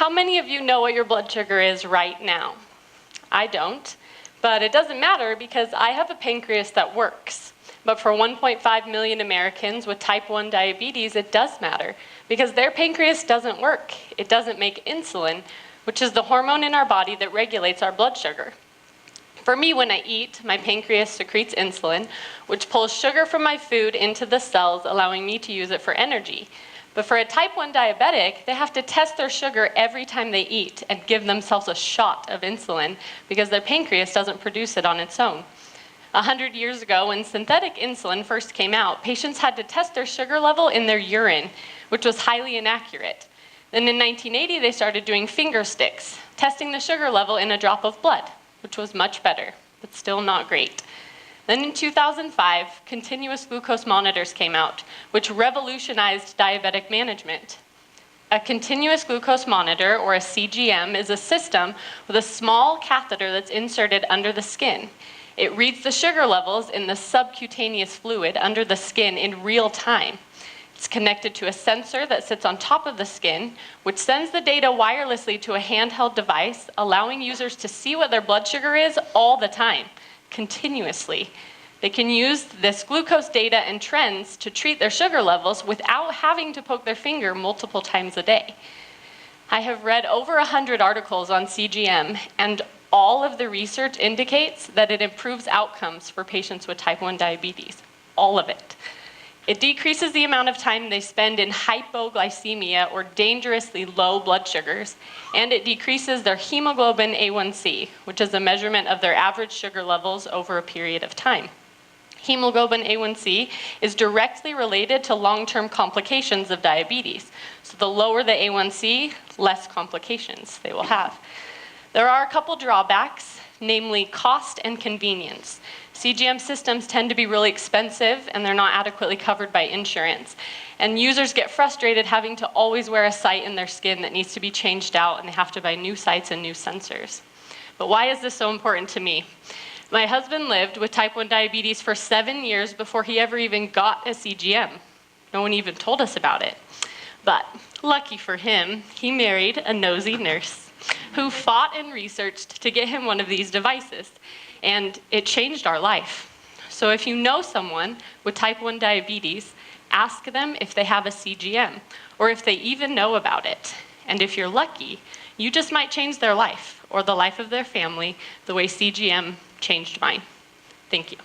How many of you know what your blood sugar is right now? I don't, but it doesn't matter because I have a pancreas that works. But for 1.5 million Americans with type 1 diabetes, it does matter because their pancreas doesn't work. It doesn't make insulin, which is the hormone in our body that regulates our blood sugar. For me, when I eat, my pancreas secretes insulin, which pulls sugar from my food into the cells, allowing me to use it for energy. But for a type 1 diabetic, they have to test their sugar every time they eat and give themselves a shot of insulin because their pancreas doesn't produce it on its own. 100 years ago, when synthetic insulin first came out, patients had to test their sugar level in their urine, which was highly inaccurate. Then in 1980, they started doing finger sticks, testing the sugar level in a drop of blood, which was much better, but still not great. Then in 2005, continuous glucose monitors came out, which revolutionized diabetic management. A continuous glucose monitor, or a CGM, is a system with a small catheter that's inserted under the skin. It reads the sugar levels in the subcutaneous fluid under the skin in real time. It's connected to a sensor that sits on top of the skin, which sends the data wirelessly to a handheld device, allowing users to see what their blood sugar is all the time, continuously. They can use this glucose data and trends to treat their sugar levels without having to poke their finger multiple times a day. I have read over 100 articles on CGM, and all of the research indicates that it improves outcomes for patients with type 1 diabetes. All of it. It decreases the amount of time they spend in hypoglycemia, or dangerously low blood sugars, and it decreases their hemoglobin A1C, which is a measurement of their average sugar levels over a period of time. Hemoglobin A1C is directly related to long-term complications of diabetes. So the lower the A1C, less complications they will have. There are a couple drawbacks, namely cost and convenience. CGM systems tend to be really expensive and they're not adequately covered by insurance. And users get frustrated having to always wear a site in their skin that needs to be changed out, and they have to buy new sites and new sensors. But why is this so important to me? My husband lived with type 1 diabetes for 7 years before he ever even got a CGM. No one even told us about it. But lucky for him, he married a nosy nurse who fought and researched to get him one of these devices. And it changed our life. So if you know someone with type 1 diabetes, ask them if they have a CGM, or if they even know about it. And if you're lucky, you just might change their life, or the life of their family, the way CGM changed mine. Thank you.